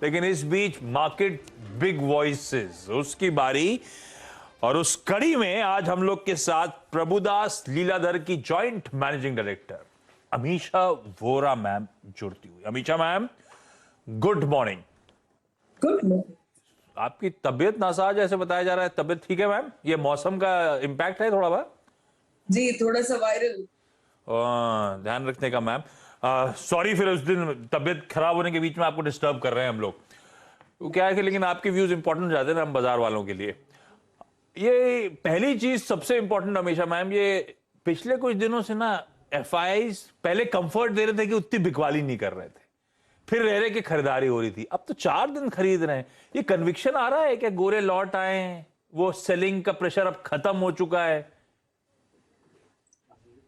लेकिन इस बीच market big voices उसकी बारी, और उस कड़ी में आज हम लोग के साथ प्रभुदास लीलाधर की joint managing director Amisha Vora ma'am जुड़ती हुई। Amisha ma'am, good morning. Good morning. आपकी तबीयत नासाज ऐसे बताया जा रहा है, तबीयत ठीक है मैम? ये मौसम का इम्पैक्ट है थोड़ा बहुत? जी, थोड़ा सा वायरल। ध्यान रखने का मैम। सॉरी फिर उस दिन तबीयत खराब होने के बीच में आपको डिस्टर्ब कर रहे हैं हम लोग। वो क्या है कि लेकिन आपके व्यूज इंपॉर्टेंट हो जाते हैं ना हम बाजार वालों के लिए। ये पहली चीज सबसे इंपॉर्टेंट हमेशा मैम, ये पिछले कुछ दिनों से ना एफआईआईज पहले कंफर्ट दे रहे थे कि उतनी बिकवाली नहीं कर रहे थे, फिर रह रहे कि खरीदारी हो रही थी, अब तो 4 दिन खरीद रहे हैं। ये कन्विक्शन आ रहा है कि गोरे लौट आए हैं, वो सेलिंग का प्रेशर अब खत्म हो चुका है?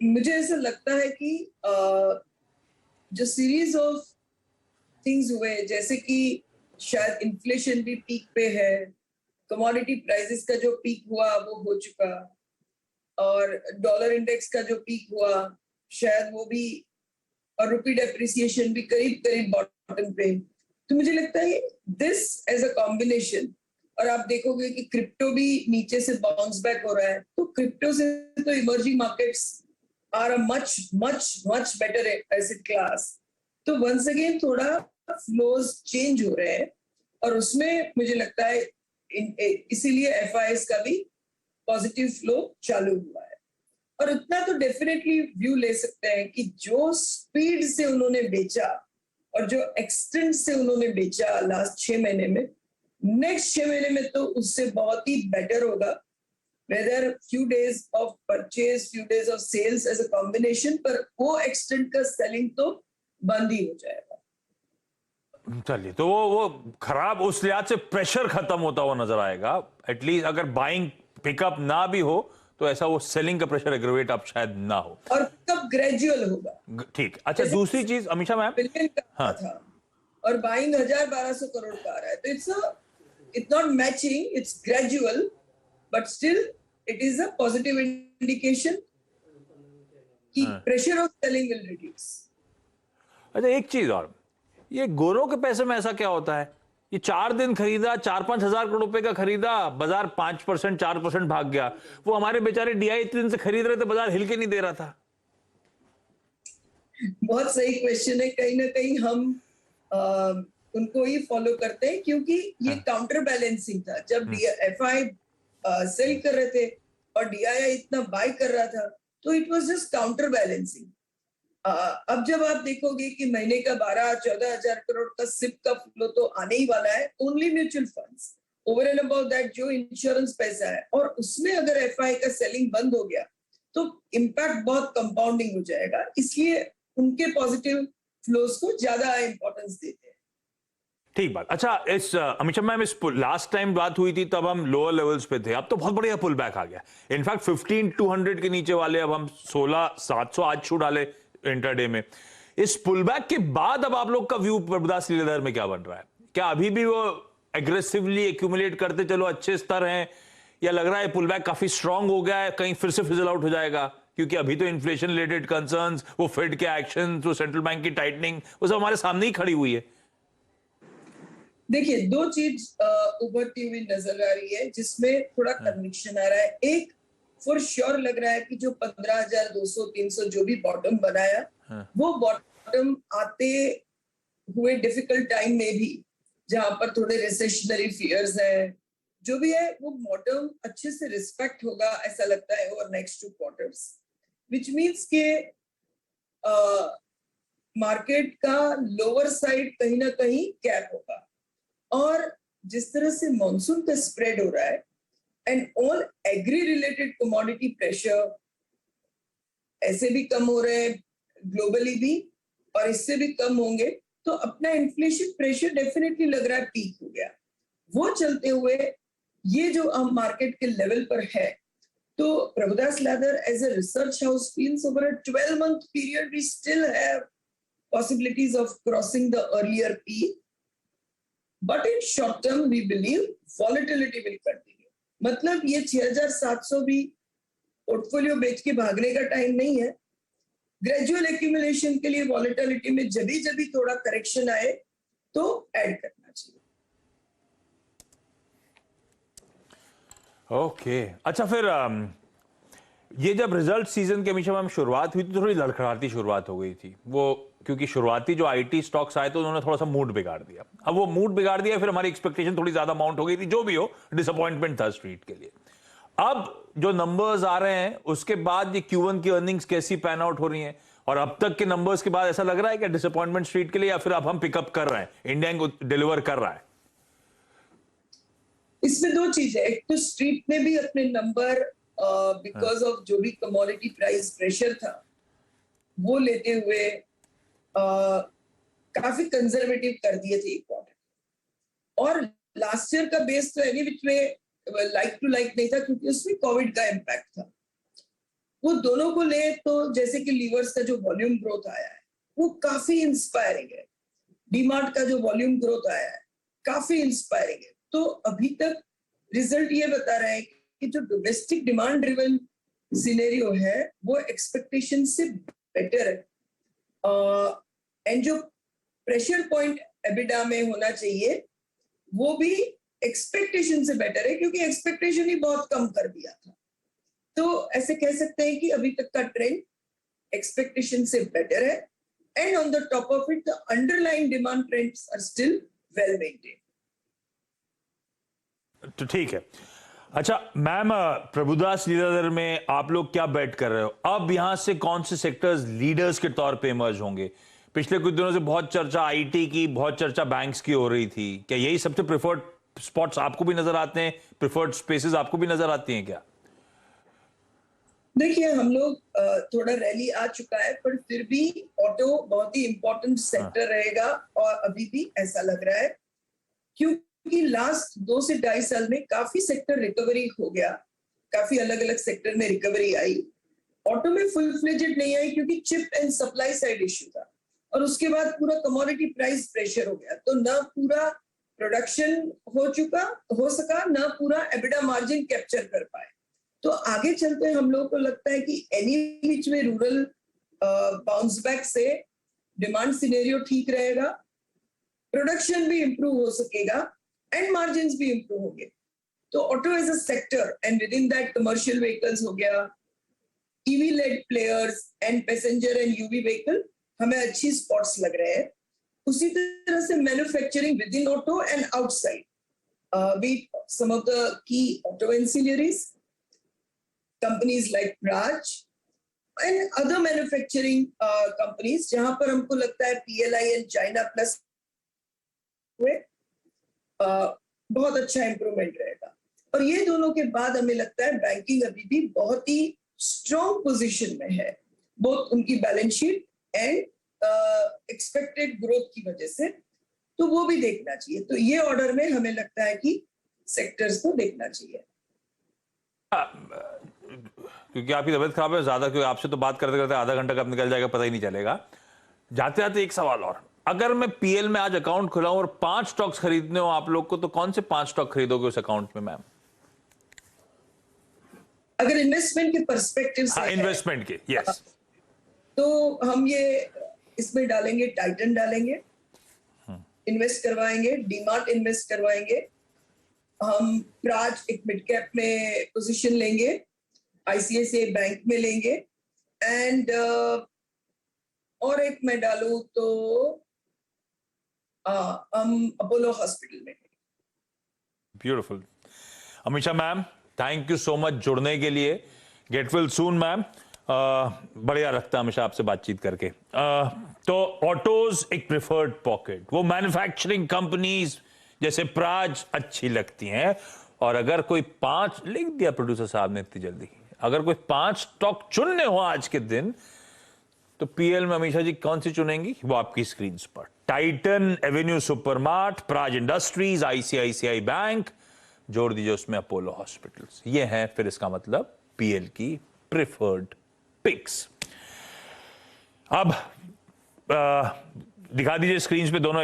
मुझे ऐसा लगता है कि जो सीरीज ऑफ थिंग्स हुए, जैसे कि शायद इन्फ्लेशन भी पीक पे है, कमोडिटी प्राइसेस का जो पीक हुआ वो हो चुका, और डॉलर इंडेक्स का जो पीक हुआ शायद वो भी, और रुपी डेप्रिसिएशन भी करीब करीब बॉटम पे। तो मुझे लगता है दिस एज अ कॉम्बिनेशन, और आप देखोगे कि क्रिप्टो भी नीचे से बाउंस बैक हो रहा है, तो क्रिप्टो से तो emerging markets are a much much much better asset class. तो वंस अगेन थोड़ा फ्लोज चेंज हो रहे हैं, और उसमें मुझे लगता है इसीलिए एफआईआईज का भी पॉजिटिव फ्लो चालू हुआ है। और उतना तो डेफिनेटली व्यू ले सकते हैं कि जो स्पीड से उन्होंने बेचा और जो एक्सटेंट से उन्होंने बेचा लास्ट 6 महीने में, नेक्स्ट 6 महीने में तो उससे बहुत ही बेटर होगा। Whether few days of purchase, few days of sales as a combination, पर वो एक्सटेंट का सेलिंग तो बंद ही हो जाएगा। चलिए, तो वो खराब उस लिहाज से प्रेशर खत्म होता हुआ नजर आएगा। एटलीस्ट अगर बाइंग पिकअप ना भी हो तो ऐसा वो सेलिंग का प्रेशर एग्रीवेट अब शायद ना हो, और पिकअप ग्रेजुअल होगा। ठीक। अच्छा, दूसरी चीज अमीषा मैम, बिलियन का हाँ था और बाइंग 1000-1200 करोड़ का आ रहा है, तो it's not matching, it's gradual, but still it is a positive indication कि pressure of selling will reduce. अच्छा, एक चीज और, ये गोरों के पैसे में ऐसा क्या होता है? ये 4 दिन खरीदा, 4-5 हजार करोड़ रुपए का खरीदा, बाजार 5% 4% भाग गया। वो हमारे बेचारे डीआई इतने दिन से खरीद रहे थे, बाजार हिल के नहीं दे रहा था। बहुत सही क्वेश्चन है। कहीं ना कहीं हम उनको ही फॉलो करते हैं, क्योंकि ये काउंटर बैलेंसिंग था। जब एफआई सेल कर रहे थे और डीआई इतना बाय कर रहा था, तो it was just counter balancing. अब जब आप देखोगे कि महीने का 12-14 हजार करोड़ का सिप का फ्लो तो आने ही वाला है, only mutual funds, over and about that जो इंश्योरेंस पैसा है, और उसमें अगर एफआई का सेलिंग बंद हो गया तो इम्पैक्ट बहुत कंपाउंडिंग हो जाएगा। इसलिए उनके पॉजिटिव फ्लोज को ज्यादा इंपॉर्टेंस देते हैं। ठीक बात। अच्छा, इस अमीषा मैम, इस लास्ट टाइम बात हुई थी तब हम लोअर लेवल्स पे थे, अब तो बहुत बढ़िया पुल बैक आ गया। इनफैक्ट 15,200 के नीचे वाले अब हम 16,700 आज छू डाले इंटरडे में। इस पुल बैक के बाद अब आप लोग का व्यू प्रभुदास लीलाधर में क्या बन रहा है? क्या अभी भी वो एग्रेसिवली एक्यूमुलेट करते चलो अच्छे स्तर हैं, या लग रहा है पुल बैक काफी स्ट्रांग हो गया है, कहीं फिर से फिजल आउट हो जाएगा? क्योंकि अभी तो इन्फ्लेशन रिलेटेड कंसर्न्स, वो फेड के एक्शन, वो सेंट्रल बैंक की टाइटनिंग, वो सब हमारे सामने ही खड़ी हुई है। देखिए, 2 चीज उभरती हुई नजर आ रही है जिसमें थोड़ा कन्विक्शन आ रहा है। एक, फॉर श्योर लग रहा है कि जो 15,200-300 जो भी बॉटम बनाया, वो बॉटम आते हुए डिफिकल्ट टाइम में भी, जहां पर थोड़े रिसेशनरी फियर्स है, जो भी है, वो बॉटम अच्छे से रिस्पेक्ट होगा ऐसा लगता है over next 2 quarters, which means के मार्केट का लोअर साइड कहीं ना कहीं कैप होगा। और जिस तरह से मॉनसून का स्प्रेड हो रहा है and all agri related commodity pressure ऐसे भी कम हो रहे हैं ग्लोबली भी, और इससे भी कम होंगे, तो अपना इन्फ्लेशन प्रेशर डेफिनेटली लग रहा है पीक हो गया। वो चलते हुए ये जो हम मार्केट के लेवल पर है, तो Prabhudas Lilladher as a research house feels over a 12-month period we still have possibilities of crossing the earlier peak, but in short term we believe volatility will continue. मतलब ये 6,700 भी पोर्टफोलियो बेच के भागने का टाइम नहीं है। ग्रेजुअल एक्यूमुलेशन के लिए वॉलेटिलिटी में जब भी थोड़ा करेक्शन आए तो ऐड करना चाहिए। ओके अच्छा फिर ये जब रिजल्ट सीजन के हमेशा मैम शुरुआत हुई तो थोड़ी लड़खड़ाती शुरुआत हो गई थी वो, क्योंकि शुरुआती जो आईटी स्टॉक्स आए तो उन्होंने थोड़ा सा मूड बिगाड़ दिया। अब वो मूड बिगाड़ दिया, फिर हमारी एक्सपेक्टेशन थोड़ी ज्यादा माउंट हो गई थी, जो भी हो डिसअपॉइंटमेंट था स्ट्रीट के लिए। अब जो नंबर्स आ रहे हैं उसके बाद ये Q1 की अर्निंग्स कैसी पैन आउट हो रही हैं, और अब तक के नंबर्स के बाद ऐसा लग रहा है कि डिसअपॉइंटमेंट स्ट्रीट के लिए, या फिर अब हम पिकअप कर रहे हैं, इंडिया डिलीवर कर रहा है? इसमें दो चीज है, एक तो स्ट्रीट ने भी अपने नंबर बिकॉज ऑफ जो भी कमोडिटी प्राइस प्रेशर था वो लेते हुए काफी कंजर्वेटिव कर दिए थे एक क्वार्टर, और लास्ट ईयर का बेस तो एनी विच में लाइक टू लाइक नहीं था क्योंकि उसमें कोविड का इम्पैक्ट था। वो दोनों को ले तो जैसे कि लीवर्स का जो वॉल्यूम ग्रोथ आया है वो काफी इंस्पायरिंग है, डीमार्ट का जो वॉल्यूम ग्रोथ आया है काफी इंस्पायरिंग है। तो अभी तक रिजल्ट ये बता रहा है कि जो डोमेस्टिक डिमांड ड्रिवन सिनेरियो है वो एक्सपेक्टेशन से बेटर है, एंड जो प्रेशर पॉइंट एबिडा में होना चाहिए वो भी एक्सपेक्टेशन से बेटर है, क्योंकि एक्सपेक्टेशन ही बहुत कम कर दिया था। तो ऐसे कह सकते हैं कि अभी तक का ट्रेंड एक्सपेक्टेशन से बेटर है, and on the top of it the underlying demand trends are still well maintained. तो ठीक है। अच्छा मैम, प्रभुदास लीलाधर में आप लोग क्या बेट कर रहे हो? अब यहां से कौन से सेक्टर्स लीडर्स के तौर पे इमर्ज होंगे? पिछले कुछ दिनों से बहुत चर्चा आईटी की, बहुत चर्चा बैंक्स की हो रही थी। क्या यही सबसे प्रेफर्ड स्पॉट्स आपको भी नजर आते हैं, प्रेफर्ड स्पेसेस आपको भी नजर आती हैं क्या? देखिए हम लोग थोड़ा रैली आ चुका है, पर फिर भी ऑटो बहुत ही इंपॉर्टेंट सेक्टर रहेगा, और अभी भी ऐसा लग रहा है क्योंकि लास्ट 2 से 2.5 साल में काफी सेक्टर रिकवरी हो गया, काफी अलग अलग सेक्टर में रिकवरी आई। ऑटो में फुल फ्लेजेड नहीं आई क्योंकि chip and supply side issue था, और उसके बाद पूरा कमोडिटी प्राइस प्रेशर हो गया, तो ना पूरा प्रोडक्शन हो सका, ना पूरा एबिडा मार्जिन कैप्चर कर पाए। तो आगे चलते हम लोगों को लगता है कि एनी विच में रूरल बाउंस बैक से डिमांड सिनेरियो ठीक रहेगा, प्रोडक्शन भी इंप्रूव हो सकेगा, एंड मार्जिन्स भी इंप्रूव होंगे। तो auto as a sector and within that commercial vehicles हो गया, EV led players and passenger and UV vehicle हमें अच्छी स्पॉट्स लग रहे हैं। उसी तरह से manufacturing within auto and outside we some of the key auto ancillaries companies like Praj and other manufacturing companies, जहां पर हमको लगता है PLI and China Plus हुए बहुत अच्छा इंप्रूवमेंट रहेगा। और ये दोनों के बाद हमें लगता है बैंकिंग अभी भी बहुत ही स्ट्रॉन्ग पोजीशन में है, बोथ उनकी balance sheet and expected growth की वजह से, तो वो भी देखना चाहिए। तो ये ऑर्डर में हमें लगता है कि सेक्टर्स को देखना चाहिए। क्योंकि आपकी तबीयत खराब है ज्यादा, क्योंकि आपसे तो बात करते करते आधा घंटा कब निकल जाएगा पता ही नहीं चलेगा। जाते जाते एक सवाल और, अगर मैं पीएल में आज अकाउंट खुलाऊं और 5 स्टॉक्स खरीदने हो आप लोग को, तो कौन से 5 स्टॉक खरीदोगे उस अकाउंट में मैम? अगर इन्वेस्टमेंट के पर्सपेक्टिव से इन्वेस्टमेंट के, यस, तो हम ये इसमें डालेंगे, टाइटन डालेंगे, इन्वेस्ट करवाएंगे, डीमार्ट इन्वेस्ट करवाएंगे, हम प्राज एक मिड कैप में पोजीशन लेंगे, आईसीआईसीआई बैंक में लेंगे, एंड और एक मैं डालूं तो हम अपोलो हॉस्पिटल में। Beautiful. Amisha ma'am, thank you so much जुड़ने के लिए। Get well soon ma'am. बढ़िया लगता है हमेशा आपसे बातचीत करके। तो ऑटोज एक प्रेफर्ड पॉकेट, वो मैन्युफैक्चरिंग कंपनीज जैसे प्राज अच्छी लगती हैं, और अगर कोई 5 लिख दिया प्रोड्यूसर साहब ने इतनी जल्दी, अगर कोई 5 स्टॉक चुनने हो आज के दिन, तो पीएल में अमीषा जी कौन सी चुनेंगी? वो आपकी स्क्रीन पर, Titan, Avenue supermart, Praj industries, ICICI bank, जोड़ दीजिए उसमें अपोलो हॉस्पिटल्स। ये है फिर इसका मतलब पीएल की प्रेफर्ड पिक्स। अब दिखा दीजिए स्क्रीन पे दोनों